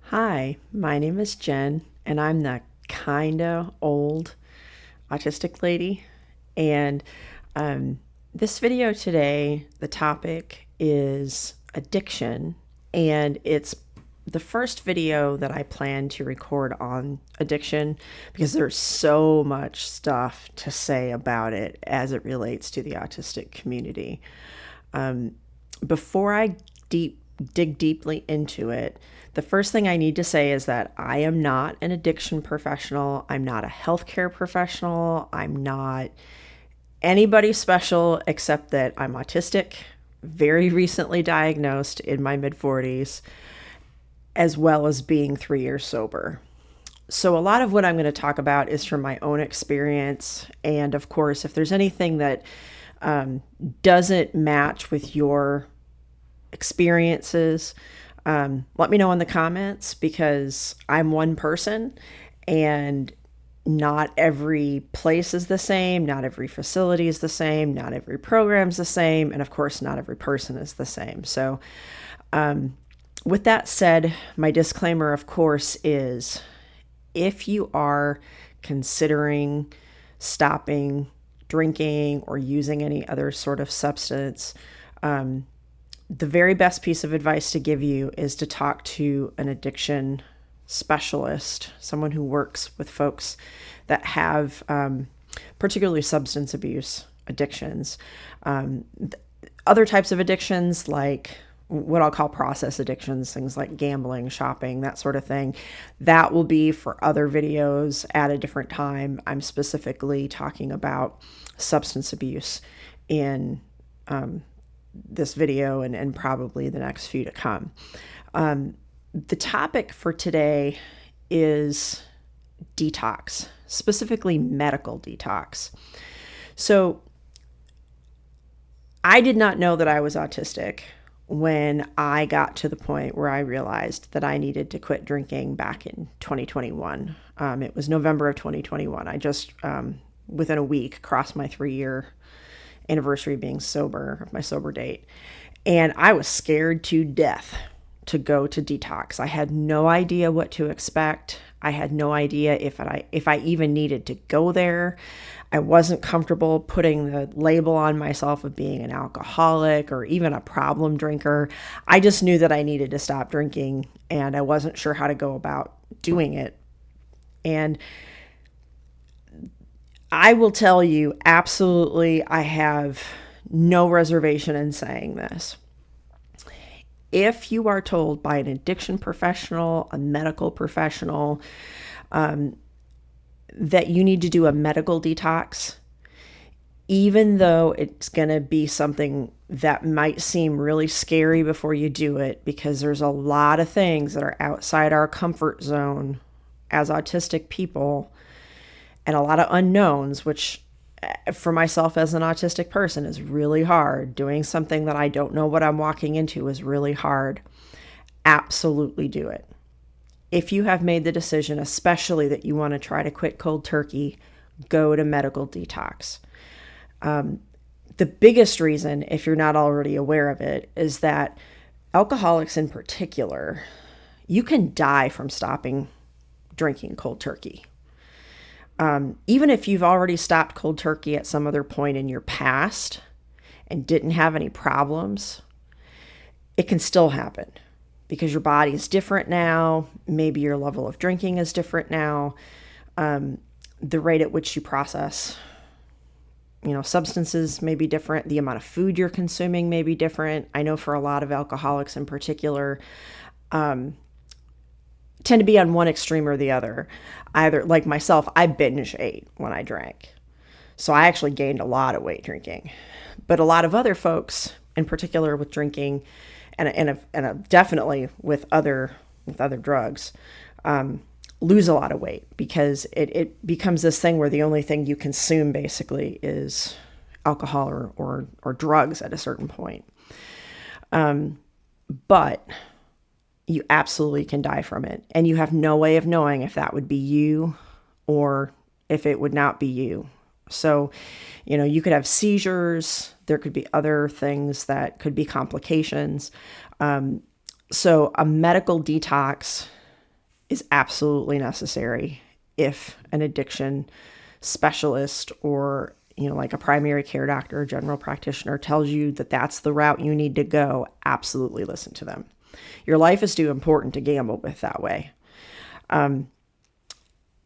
Hi, my name is Jen, and I'm the kinda old autistic lady. And um, this video today, the topic is addiction, and it's the first video that I plan to record on addiction because there's so much stuff to say about it as it relates to the autistic community. Before I dig deeply into it, the first thing I need to say is that I am not an addiction professional. I'm not a healthcare professional. I'm not anybody special except that I'm autistic, very recently diagnosed in my mid 40s, as well as being 3 years sober. So, a lot of what I'm going to talk about is from my own experience. And of course, if there's anything that doesn't match with your experiences, let me know in the comments because I'm one person and not every place is the same, not every facility is the same, not every program is the same, and of course, not every person is the same. So, with that said, my disclaimer, of course, is if you are considering stopping drinking or using any other sort of substance, the very best piece of advice to give you is to talk to an addiction specialist, someone who works with folks that have particularly substance abuse addictions. Other types of addictions, like what I'll call process addictions, things like gambling, shopping, that sort of thing, that will be for other videos at a different time. I'm specifically talking about substance abuse in this video and probably the next few to come. The topic for today is detox, specifically medical detox. So I did not know that I was autistic when I got to the point where I realized that I needed to quit drinking back in 2021. It was November of 2021. I just, within a week, crossed my 3-year anniversary of being sober, my sober date. And I was scared to death to go to detox. I had no idea what to expect. I had no idea if I even needed to go there. I wasn't comfortable putting the label on myself of being an alcoholic or even a problem drinker. I just knew that I needed to stop drinking, and I wasn't sure how to go about doing it. And I will tell you, absolutely, I have no reservation in saying this. If you are told by an addiction professional, a medical professional, that you need to do a medical detox, even though it's going to be something that might seem really scary before you do it, because there's a lot of things that are outside our comfort zone as autistic people and a lot of unknowns, which for myself as an autistic person is really hard. Doing something that I don't know what I'm walking into is really hard. Absolutely do it. If you have made the decision, especially that you want to try to quit cold turkey, go to medical detox. The biggest reason, if you're not already aware of it, is that alcoholics in particular, you can die from stopping drinking cold turkey. Even if you've already stopped cold turkey at some other point in your past and didn't have any problems, it can still happen because your body is different now. Maybe your level of drinking is different now. The rate at which you process, substances may be different. The amount of food you're consuming may be different. I know for a lot of alcoholics in particular, tend to be on one extreme or the other. Either, like myself, I binge ate when I drank. So I actually gained a lot of weight drinking. But a lot of other folks, in particular with drinking and definitely with other drugs, lose a lot of weight because it becomes this thing where the only thing you consume basically is alcohol or drugs at a certain point. But you absolutely can die from it. And you have no way of knowing if that would be you or if it would not be you. So, you could have seizures. There could be other things that could be complications. So a medical detox is absolutely necessary if an addiction specialist or like a primary care doctor or general practitioner tells you that that's the route you need to go. Absolutely listen to them. Your life is too important to gamble with that way. So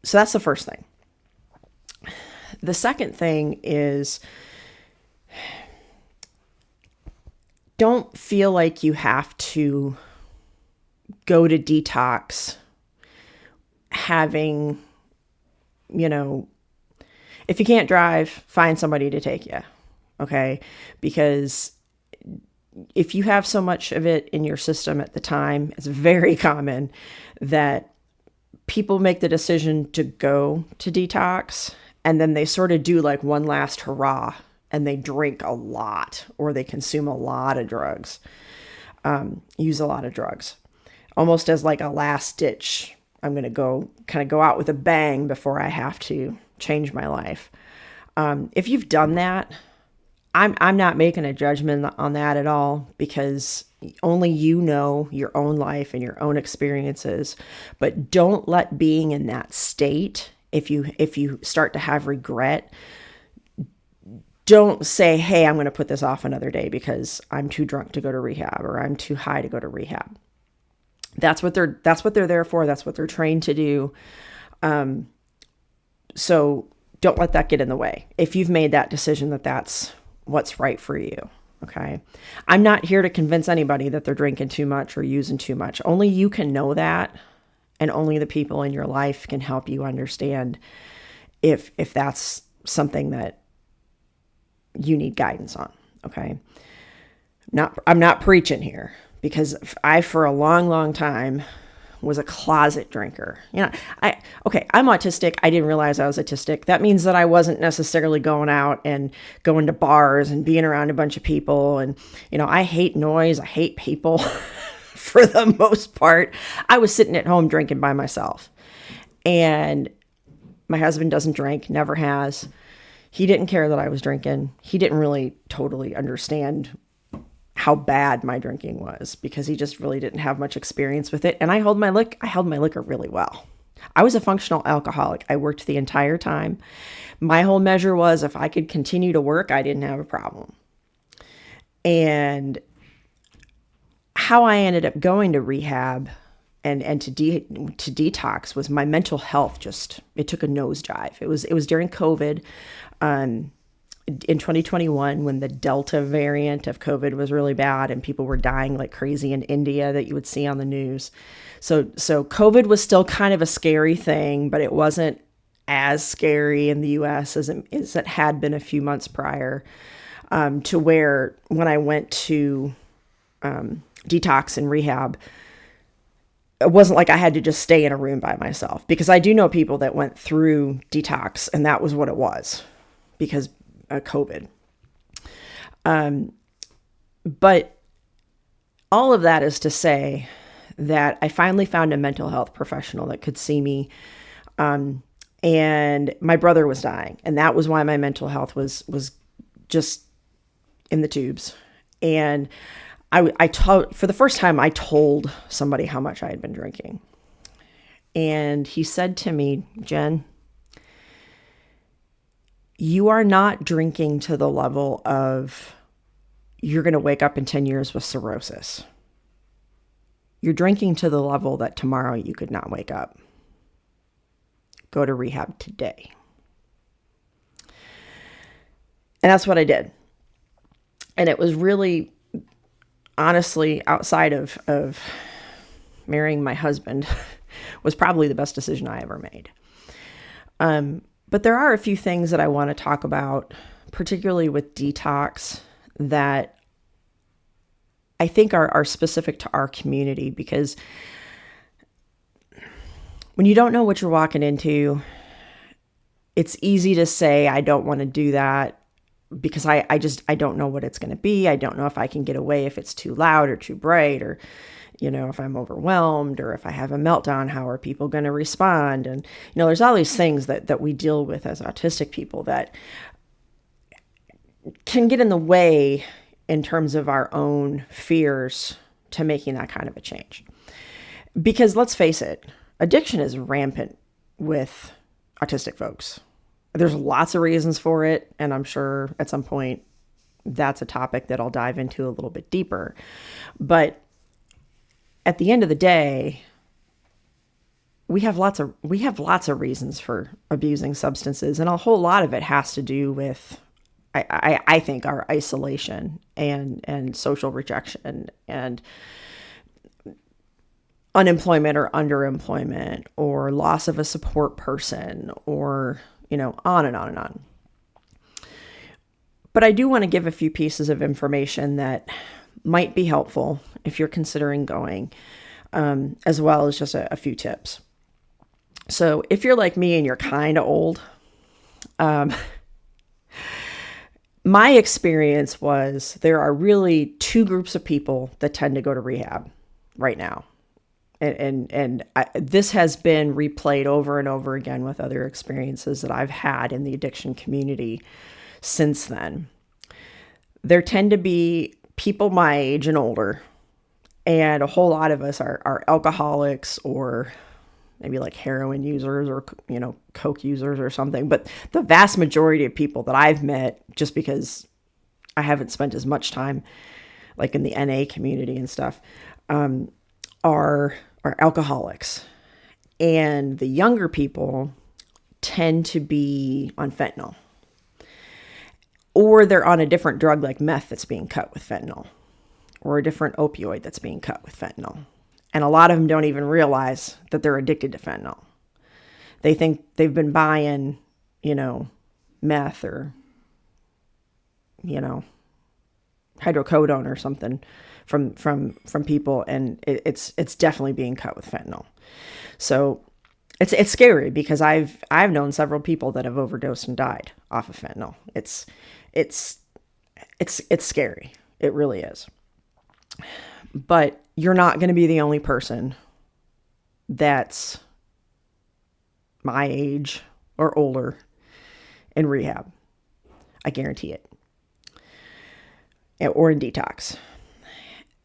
that's the first thing. The second thing is, don't feel like you have to go to detox having, if you can't drive, find somebody to take you. Okay. Because if you have so much of it in your system at the time, it's very common that people make the decision to go to detox and then they sort of do like one last hurrah and they drink a lot or they consume a lot of drugs, use a lot of drugs, almost as like a last ditch. I'm going to go out with a bang before I have to change my life. If you've done that, I'm not making a judgment on that at all, because only you know your own life and your own experiences. But don't let being in that state, if you start to have regret, don't say, hey, I'm going to put this off another day because I'm too drunk to go to rehab or I'm too high to go to rehab. That's what they're there for. That's what they're trained to do. So don't let that get in the way. If you've made that decision that that's what's right for you. Okay. I'm not here to convince anybody that they're drinking too much or using too much. Only you can know that. And only the people in your life can help you understand if that's something that you need guidance on. Okay. I'm not preaching here, because I, for a long, long time, was a closet drinker. I'm autistic. I didn't realize I was autistic. That means that I wasn't necessarily going out and going to bars and being around a bunch of people. And, I hate noise. I hate people for the most part. I was sitting at home drinking by myself. And my husband doesn't drink, never has. He didn't care that I was drinking. He didn't really totally understand how bad my drinking was, because he just really didn't have much experience with it. And I held my liquor really well. I was a functional alcoholic. I worked the entire time. My whole measure was if I could continue to work, I didn't have a problem. And how I ended up going to rehab and to detox was my mental health. It took a nosedive. It was during COVID. In 2021, when the Delta variant of COVID was really bad and people were dying like crazy in India that you would see on the news. So COVID was still kind of a scary thing, but it wasn't as scary in the US as it had been a few months prior, to where when I went to detox and rehab, it wasn't like I had to just stay in a room by myself, because I do know people that went through detox and that was what it was, because COVID. But all of that is to say that I finally found a mental health professional that could see me. And my brother was dying, and that was why my mental health was just in the tubes. And for the first time, I told somebody how much I had been drinking. And he said to me, Jen, you are not drinking to the level of you're going to wake up in 10 years with cirrhosis. You're drinking to the level that tomorrow you could not wake up. Go to rehab today. And that's what I did. And it was really, honestly, outside of marrying my husband, was probably the best decision I ever made. But there are a few things that I want to talk about, particularly with detox, that I think are specific to our community, because when you don't know what you're walking into, it's easy to say, I don't want to do that because I don't know what it's going to be. I don't know if I can get away, if it's too loud or too bright, or, if I'm overwhelmed, or if I have a meltdown, how are people going to respond? And, there's all these things that we deal with as autistic people that can get in the way in terms of our own fears to making that kind of a change. Because let's face it, addiction is rampant with autistic folks. There's lots of reasons for it, and I'm sure at some point that's a topic that I'll dive into a little bit deeper. But at the end of the day, we have lots of reasons for abusing substances, and a whole lot of it has to do with I think our isolation and social rejection and unemployment or underemployment or loss of a support person or, on and on and on. But I do want to give a few pieces of information that might be helpful if you're considering going, as well as just a few tips. So if you're like me and you're kind of old, my experience was there are really two groups of people that tend to go to rehab right now. This has been replayed over and over again with other experiences that I've had in the addiction community since then. There tend to be people my age and older, and a whole lot of us are alcoholics or maybe like heroin users or, coke users or something. But the vast majority of people that I've met, just because I haven't spent as much time like in the NA community and stuff, are alcoholics. And the younger people tend to be on fentanyl, or they're on a different drug like meth that's being cut with fentanyl, or a different opioid that's being cut with fentanyl. And a lot of them don't even realize that they're addicted to fentanyl. They think they've been buying, meth or, hydrocodone or something from people, and it's definitely being cut with fentanyl. So it's scary because I've known several people that have overdosed and died off of fentanyl. It's scary. It really is. But you're not going to be the only person that's my age or older in rehab. I guarantee it. Or in detox.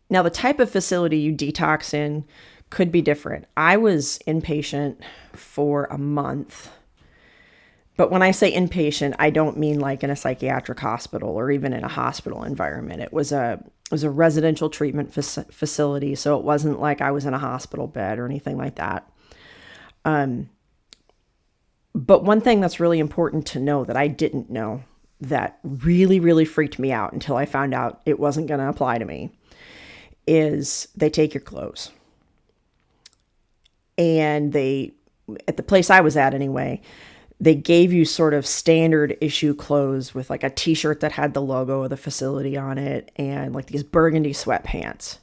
Now, the type of facility you detox in could be different. I was inpatient for a month. But when I say inpatient, I don't mean like in a psychiatric hospital or even in a hospital environment. It was a residential treatment facility, so it wasn't like I was in a hospital bed or anything like that. But one thing that's really important to know that I didn't know that really, really freaked me out until I found out it wasn't going to apply to me is they take your clothes. And at the place I was at anyway, they gave you sort of standard issue clothes with like a t-shirt that had the logo of the facility on it and like these burgundy sweatpants.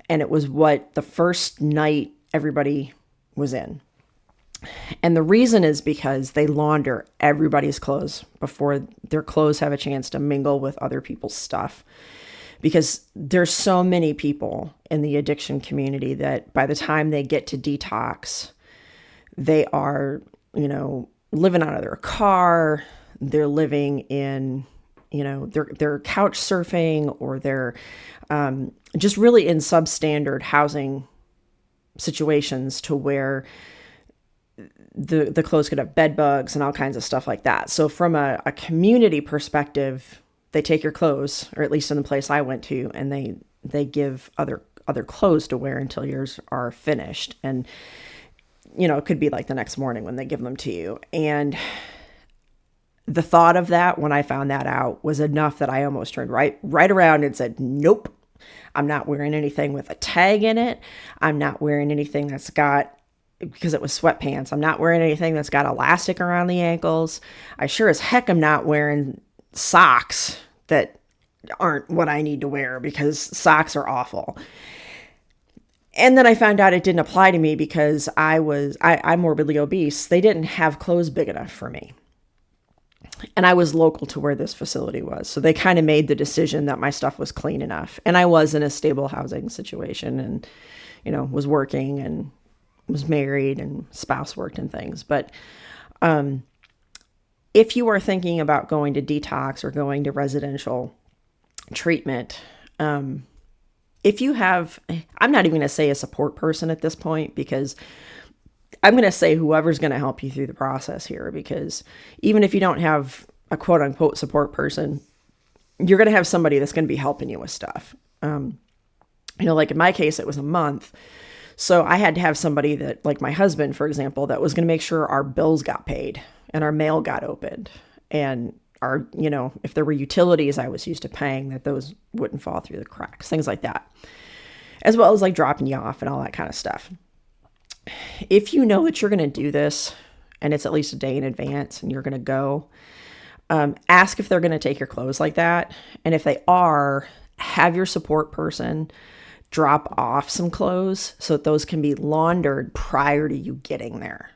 And it was what the first night everybody was in. And the reason is because they launder everybody's clothes before their clothes have a chance to mingle with other people's stuff. Because there's so many people in the addiction community that by the time they get to detox, they are, living out of their car, they're living in, they're couch surfing, or they're just really in substandard housing situations to where the clothes could have bed bugs and all kinds of stuff like that. So from a community perspective, they take your clothes, or at least in the place I went to, and they give other clothes to wear until yours are finished. And it could be like the next morning when they give them to you. And the thought of that, when I found that out, was enough that I almost turned right around and said, nope, I'm not wearing anything with a tag in it. I'm not wearing anything that's got, because it was sweatpants, I'm not wearing anything that's got elastic around the ankles. I sure as heck am not wearing socks that aren't what I need to wear, because socks are awful. And then I found out it didn't apply to me because I'm morbidly obese. They didn't have clothes big enough for me. And I was local to where this facility was. So they kind of made the decision that my stuff was clean enough. And I was in a stable housing situation and, was working and was married and spouse worked and things. But if you are thinking about going to detox or going to residential treatment, if you have, I'm not even going to say a support person at this point, because I'm going to say whoever's going to help you through the process here, because even if you don't have a quote unquote support person, you're going to have somebody that's going to be helping you with stuff. Like in my case, it was a month. So I had to have somebody that, like my husband, for example, that was going to make sure our bills got paid and our mail got opened, and our, if there were utilities I was used to paying, that those wouldn't fall through the cracks, things like that, as well as like dropping you off and all that kind of stuff. If you know that you're going to do this and it's at least a day in advance and you're going to go, ask if they're going to take your clothes like that. And if they are, have your support person drop off some clothes so that those can be laundered prior to you getting there,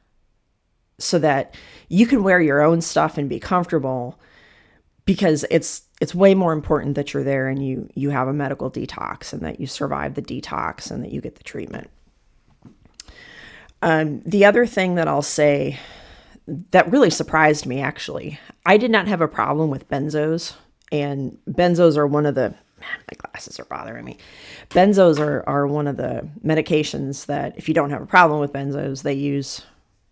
so that you can wear your own stuff and be comfortable, because it's way more important that you're there and you have a medical detox and that you survive the detox and that you get the treatment. The other thing that I'll say that really surprised me, actually, I did not have a problem with benzos, and benzos are one of the, my glasses are bothering me. Benzos are one of the medications that, if you don't have a problem with benzos, they use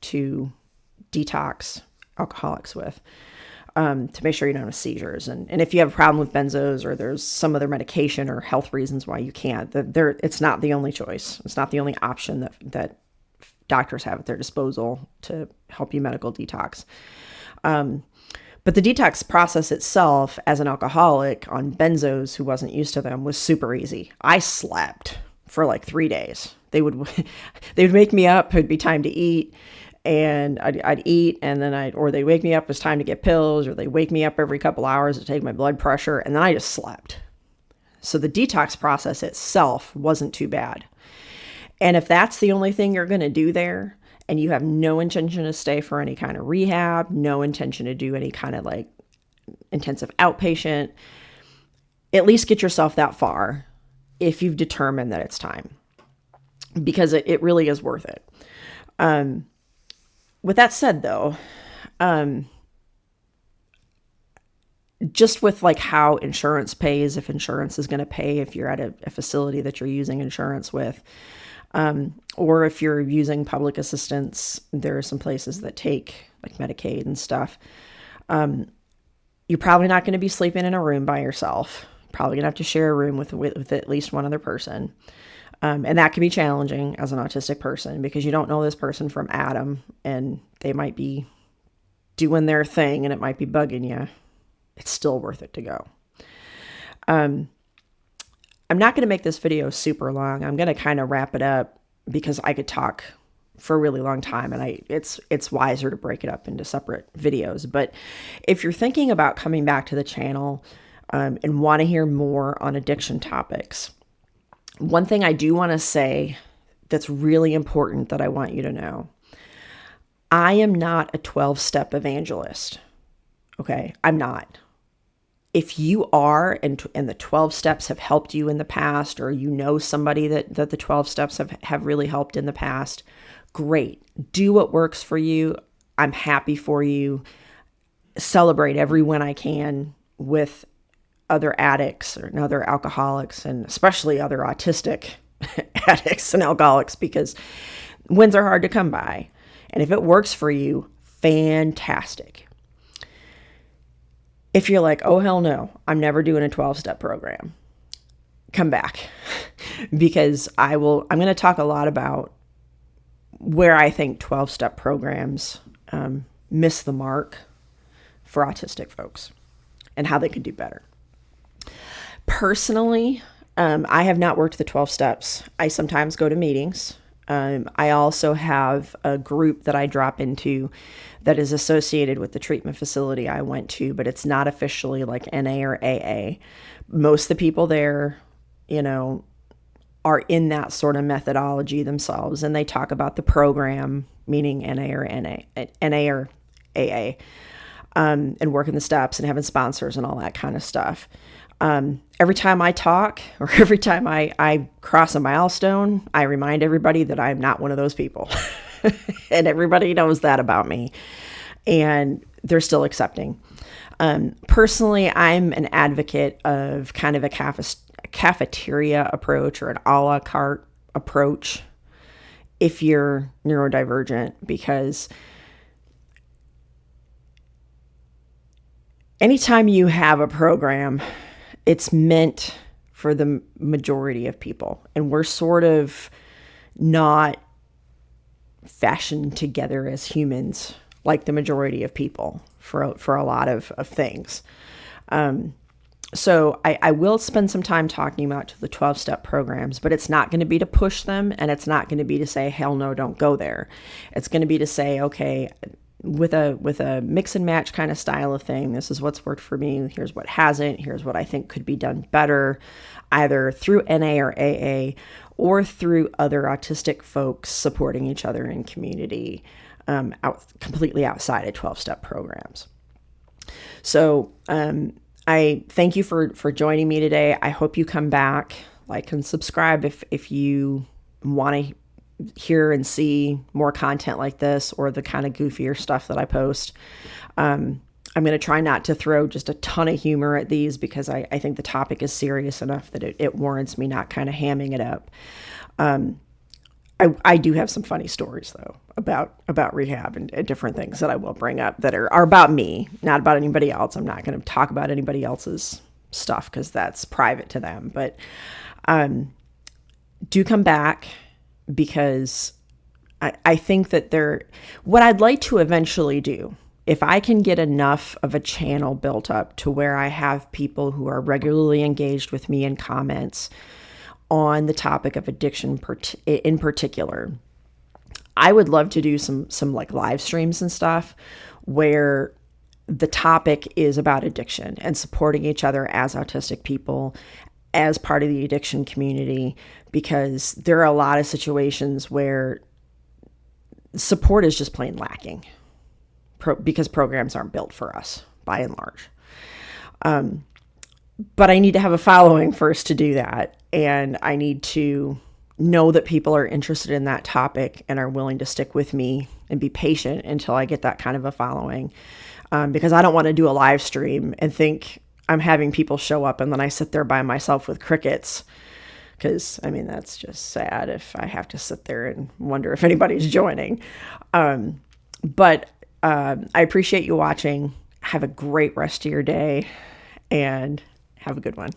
to detox alcoholics with, to make sure you don't have seizures. And if you have a problem with benzos, or there's some other medication or health reasons why you can't, it's not the only choice. It's not the only option that doctors have at their disposal to help you medical detox. But the detox process itself, as an alcoholic on benzos who wasn't used to them, was super easy. I slept for like 3 days. They would wake me up. It'd be time to eat, and I'd eat, and then or they wake me up, it's time to get pills, or they wake me up every couple hours to take my blood pressure, and then I just slept. So the detox process itself wasn't too bad. And if that's the only thing you're going to do there, and you have no intention to stay for any kind of rehab, no intention to do any kind of like intensive outpatient, at least get yourself that far if you've determined that it's time, because it really is worth it. With that said, though, just with like how insurance pays, if insurance is going to pay, if you're at a facility that you're using insurance with, or if you're using public assistance, there are some places that take like Medicaid and stuff. You're probably not going to be sleeping in a room by yourself. Probably going to have to share a room with at least one other person. And that can be challenging as an autistic person, because you don't know this person from Adam, and they might be doing their thing and it might be bugging you. It's still worth it to go. I'm not going to make this video super long. I'm going to kind of wrap it up, because I could talk for a really long time, and it's wiser to break it up into separate videos. But if you're thinking about coming back to the channel and want to hear more on addiction topics, one thing I do want to say that's really important that I want you to know: I am not a 12-step evangelist. Okay, I'm not. If you are, and the 12 steps have helped you in the past, or you know somebody that the 12 steps have really helped in the past, great. Do what works for you. I'm happy for you. Celebrate every win I can with other addicts and other alcoholics, and especially other autistic addicts and alcoholics, because wins are hard to come by. And if it works for you, fantastic. If you're like, oh, hell no, I'm never doing a 12-step program, come back, because I'm going to talk a lot about where I think 12-step programs miss the mark for autistic folks and how they could do better. Personally, I have not worked the 12 steps. I sometimes go to meetings. I also have a group that I drop into that is associated with the treatment facility I went to, but it's not officially like NA or AA. Most of the people there, are in that sort of methodology themselves, and they talk about the program, meaning NA or AA, and working the steps and having sponsors and all that kind of stuff. Every time I talk, or every time I cross a milestone, I remind everybody that I'm not one of those people. And everybody knows that about me, and they're still accepting. Personally, I'm an advocate of kind of a cafeteria approach, or an a la carte approach. if you're neurodivergent, because anytime you have a program, it's meant for the majority of people. And we're sort of not fashioned together as humans like the majority of people for a lot of things. So I will spend some time talking about the 12-step programs, but it's not going to be to push them, and it's not going to be to say, hell no, don't go there. It's going to be to say, okay, with a mix and match kind of style of thing, this is what's worked for me. Here's what hasn't. Here's what I think could be done better, either through NA or AA, or through other autistic folks supporting each other in community, completely outside of 12-step programs. So I thank you for joining me today. I hope you come back, like and subscribe if you want to hear and see more content like this, or the kind of goofier stuff that I post. I'm going to try not to throw just a ton of humor at these, because I think the topic is serious enough that it warrants me not kind of hamming it up. I do have some funny stories, though, about rehab and different things that I will bring up that are about me, not about anybody else. I'm not going to talk about anybody else's stuff because that's private to them. But do come back, because I think that what I'd like to eventually do, if I can get enough of a channel built up to where I have people who are regularly engaged with me in comments on the topic of addiction in particular, I would love to do some like live streams and stuff where the topic is about addiction and supporting each other as autistic people, as part of the addiction community, because there are a lot of situations where support is just plain lacking because programs aren't built for us by and large. But I need to have a following first to do that. And I need to know that people are interested in that topic and are willing to stick with me and be patient until I get that kind of a following. Because I don't want to do a live stream and think I'm having people show up and then I sit there by myself with crickets. Because, I mean, that's just sad if I have to sit there and wonder if anybody's joining. But I appreciate you watching. Have a great rest of your day and have a good one.